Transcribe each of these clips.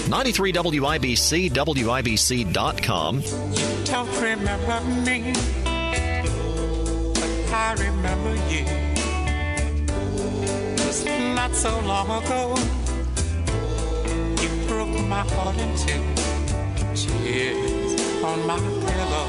93 WIBC, WIBC.com. You don't remember me, but I remember you. Just not so long ago, you broke my heart in two. Tears on my pillow.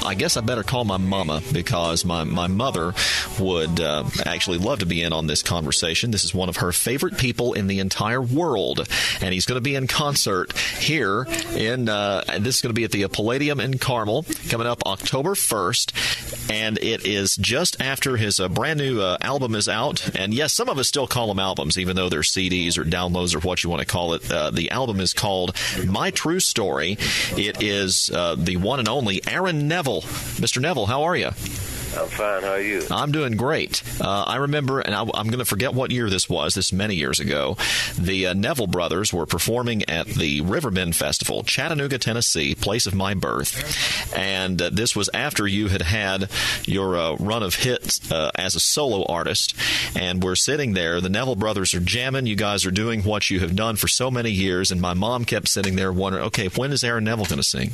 I guess I better call my mama, because my mother would actually love to be in on this conversation. This is one of her favorite people in the entire world, and he's going to be in concert here and this is going to be at the Palladium in Carmel coming up October 1st, and it is just after his brand new album is out. And yes, some of us still call them albums, even though they're CDs or downloads or what you want to call it. The album is called My True Story. It is the one and only Aaron Neville. Mr. Neville, how are you? I'm fine. How are you? I'm doing great. I remember, and I'm going to forget what year this was. This is many years ago. The Neville Brothers were performing at the Riverbend Festival, Chattanooga, Tennessee, place of my birth. And this was after you had your run of hits as a solo artist. And we're sitting there. The Neville Brothers are jamming. You guys are doing what you have done for so many years. And my mom kept sitting there wondering, okay, when is Aaron Neville going to sing?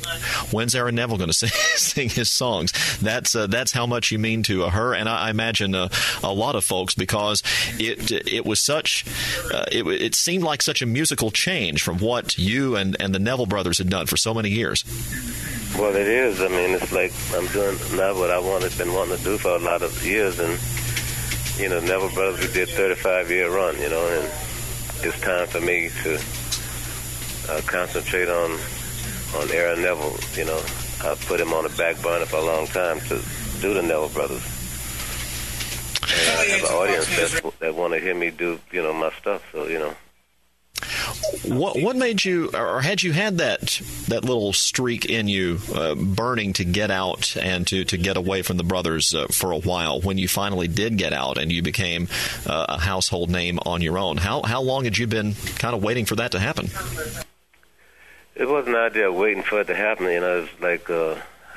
When's Aaron Neville going to sing his songs? That's how much you mean to her, and I imagine a lot of folks, because it was such it seemed like such a musical change from what you and the Neville Brothers had done for so many years. Well, it is. I mean, it's like I'm doing now what I been wanting to do for a lot of years, and Neville Brothers, we did 35-year run, and it's time for me to concentrate on Aaron Neville. I put him on the back burner for a long time to do the Neville Brothers. And I have an audience that want to hear me do, my stuff. So, What made you, or had you had that little streak in you burning to get out and to get away from the Brothers for a while, when you finally did get out and you became a household name on your own? How long had you been kind of waiting for that to happen? It wasn't an idea of waiting for it to happen. It was like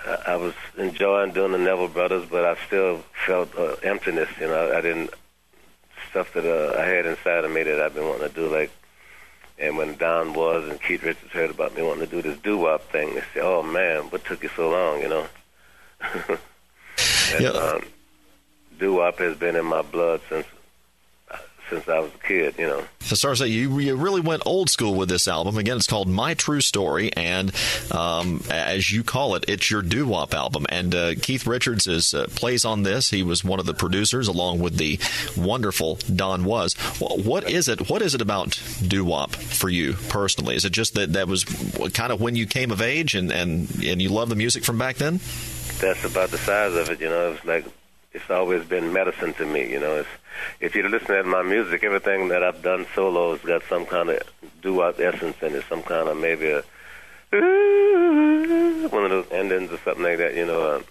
I was enjoying doing the Neville Brothers, but I still felt emptiness. I didn't stuff that I had inside of me that I've been wanting to do. And when Don Was and Keith Richards heard about me wanting to do this doo-wop thing, they said, "Oh man, what took you so long?" And doo-wop has been in my blood since I was a kid, So, Sarsa, you really went old school with this album. Again, it's called My True Story, and as you call it, it's your doo-wop album. And Keith Richards plays on this. He was one of the producers, along with the wonderful Don Was. What is it about doo-wop for you personally? Is it just that was kind of when you came of age and you love the music from back then? That's about the size of it, It's like it's always been medicine to me, If you listen to my music, everything that I've done solo has got some kind of doo-wop essence in it, some kind of maybe one of those endings or something like that.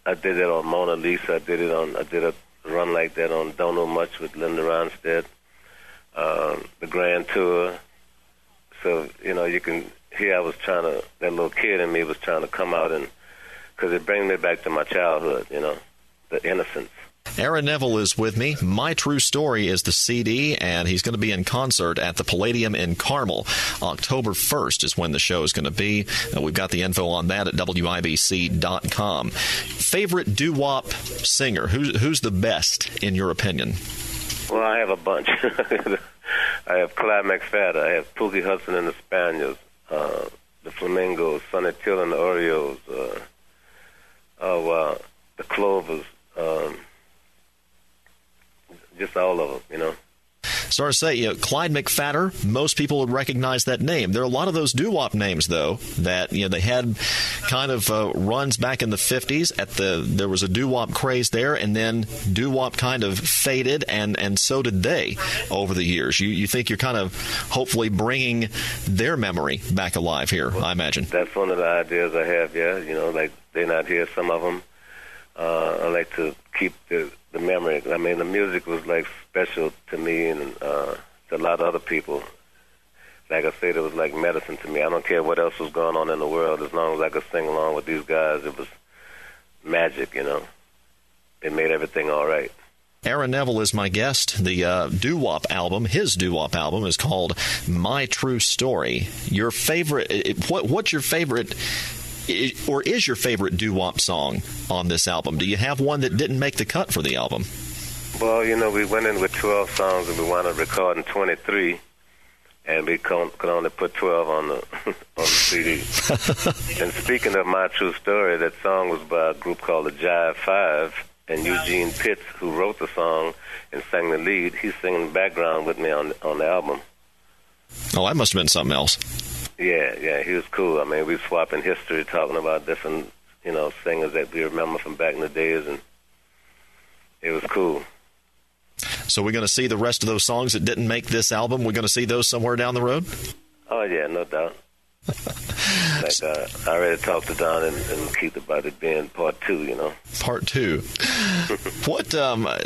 I did it on Mona Lisa. I did a run like that on Don't Know Much with Linda Ronstadt, the Grand Tour. So you can hear that little kid in me was trying to come out, and because it brings me back to my childhood, the innocence. Aaron Neville is with me. My True Story is the CD, and he's going to be in concert at the Palladium in Carmel. October 1st is when the show is going to be. We've got the info on that at WIBC.com. Favorite doo-wop singer? Who's the best, in your opinion? Well, I have a bunch. I have Clyde McFadden. I have Pookie Hudson and the Spaniels, the Flamingos, Sonny Till and the Oreos, the Clovers, just all of them, So I say, Clyde McFadden, most people would recognize that name. There are a lot of those doo-wop names, though, that they had kind of runs back in the 50s. There was a doo-wop craze there, and then doo-wop kind of faded, and so did they over the years. You think you're kind of hopefully bringing their memory back alive here, I imagine. That's one of the ideas I have, yeah. Like they're not here, some of them. I like to keep the memory. I mean, the music was like special to me and to a lot of other people. Like I said, it was like medicine to me. I don't care what else was going on in the world. As long as I could sing along with these guys, it was magic, It made everything all right. Aaron Neville is my guest. The doo-wop album, his doo-wop album, is called My True Story. Your favorite? What's your favorite? Or is your favorite doo-wop song on this album? Do you have one that didn't make the cut for the album? Well, we went in with 12 songs and we wound up recording 23, and we could only put 12 on the CD. And speaking of My True Story, that song was by a group called the Jive Five, and Eugene Pitts, who wrote the song and sang the lead, he's singing the background with me on the album. Oh, that must have been something else. Yeah, he was cool. I mean, we swapping history, talking about different, singers that we remember from back in the days, and it was cool. So we're going to see the rest of those songs that didn't make this album. We're going to see those somewhere down the road? Oh, yeah, no doubt. I already talked to Don and Keith about it being part 2, Part 2. What?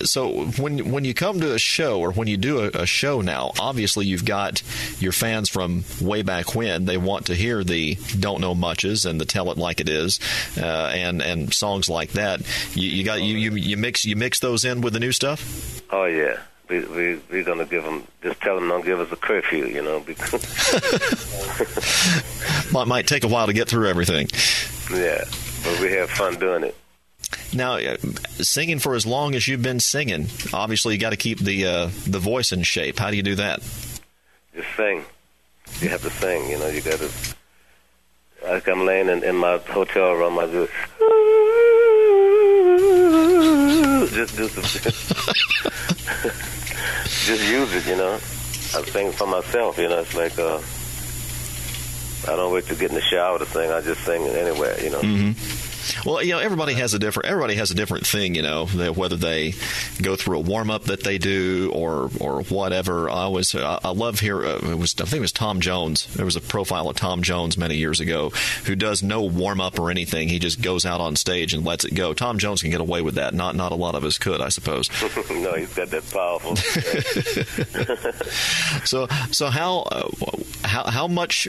So when you come to a show, or when you do a show now, obviously you've got your fans from way back when. They want to hear the Don't Know Muches and the Tell It Like It Is, and songs like that. You mix those in with the new stuff. Oh yeah. We're going to give them, just tell them don't give us a curfew, because might take a while to get through everything. Yeah, but we have fun doing it. Now, singing for as long as you've been singing, obviously you got to keep the voice in shape. How do you do that? Just sing. You have to sing, you got to, like I'm laying in my hotel room, I just do some just use it, I sing for myself, it's like I don't wait to get in the shower to sing. I just sing anywhere, Mm-hmm. Well, everybody has a different thing, whether they go through a warm up that they do or whatever. I love here. I think it was Tom Jones. There was a profile of Tom Jones many years ago who does no warm up or anything. He just goes out on stage and lets it go. Tom Jones can get away with that. Not a lot of us could, I suppose. No, he's got that powerful. So how much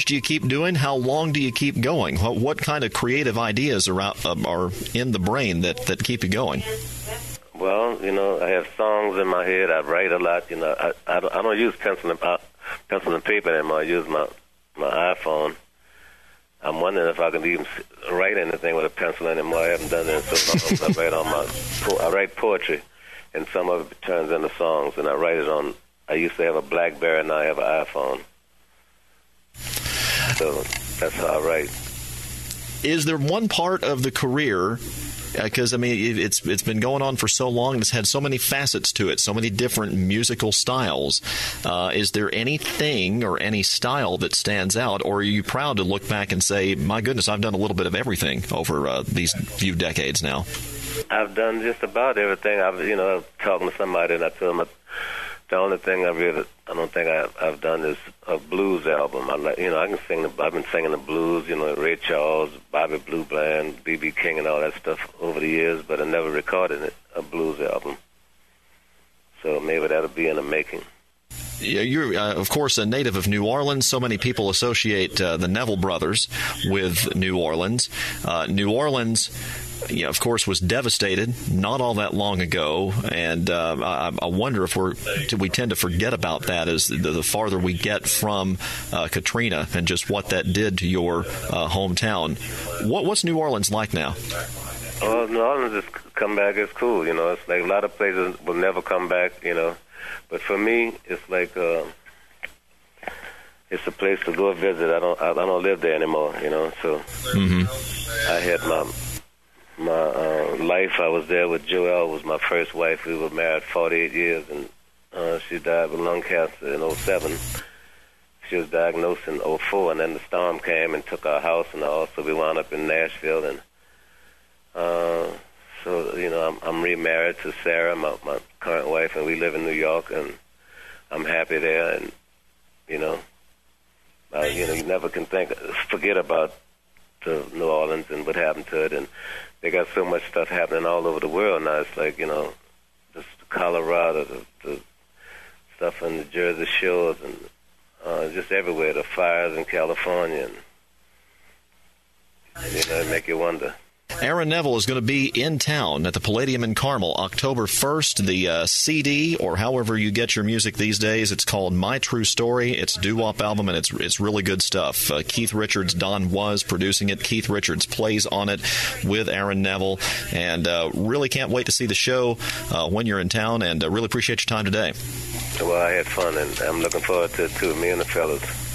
do you keep doing? How long do you keep going? What kind of creative ideas are in the brain that keep you going? Well, I have songs in my head. I write a lot. I don't use pencil and paper anymore. I use my iPhone. I'm wondering if I can even write anything with a pencil anymore. I haven't done it in so long. I write poetry, and some of it turns into songs, and I write it on. I used to have a BlackBerry, and now I have an iPhone. So that's how I write. Is there one part of the career, because it's been going on for so long, it's had so many facets to it, so many different musical styles. Is there anything or any style that stands out, or are you proud to look back and say, my goodness, I've done a little bit of everything over these few decades now? I've done just about everything. I was talking to somebody, and I told them the only thing I don't think I've done is a blues album. I can sing. I've been singing the blues, Ray Charles, Bobby Blue Bland, B.B. King, and all that stuff over the years, but I never recorded a blues album. So maybe that'll be in the making. Yeah, you're, of course, a native of New Orleans. So many people associate the Neville Brothers with New Orleans. New Orleans, of course, was devastated not all that long ago, and I wonder if we tend to forget about that as the farther we get from Katrina and just what that did to your hometown. What's New Orleans like now? New Orleans has come back. It's cool. It's like a lot of places will never come back. But for me, it's like it's a place to go visit. I don't live there anymore. So I had my life. I was there with Joelle, was my first wife. We were married 48 years, and she died with lung cancer in 2007. She was diagnosed in 2004, and then the storm came and took our house and all, so we wound up in Nashville. And so, I'm remarried to Sarah, my current wife, and we live in New York, and I'm happy there. And, you never can forget about the New Orleans and what happened to it. And they got so much stuff happening all over the world now. It's like, just Colorado, the stuff on the Jersey Shores, and just everywhere, the fires in California. And, it make you wonder. Aaron Neville is going to be in town at the Palladium in Carmel October 1st. The CD, or however you get your music these days, it's called My True Story. It's a doo-wop album, and it's really good stuff. Keith Richards, Don Was producing it. Keith Richards plays on it with Aaron Neville, and really can't wait to see the show when you're in town, and really appreciate your time today. Well, I had fun, and I'm looking forward to it, too, me and the fellas.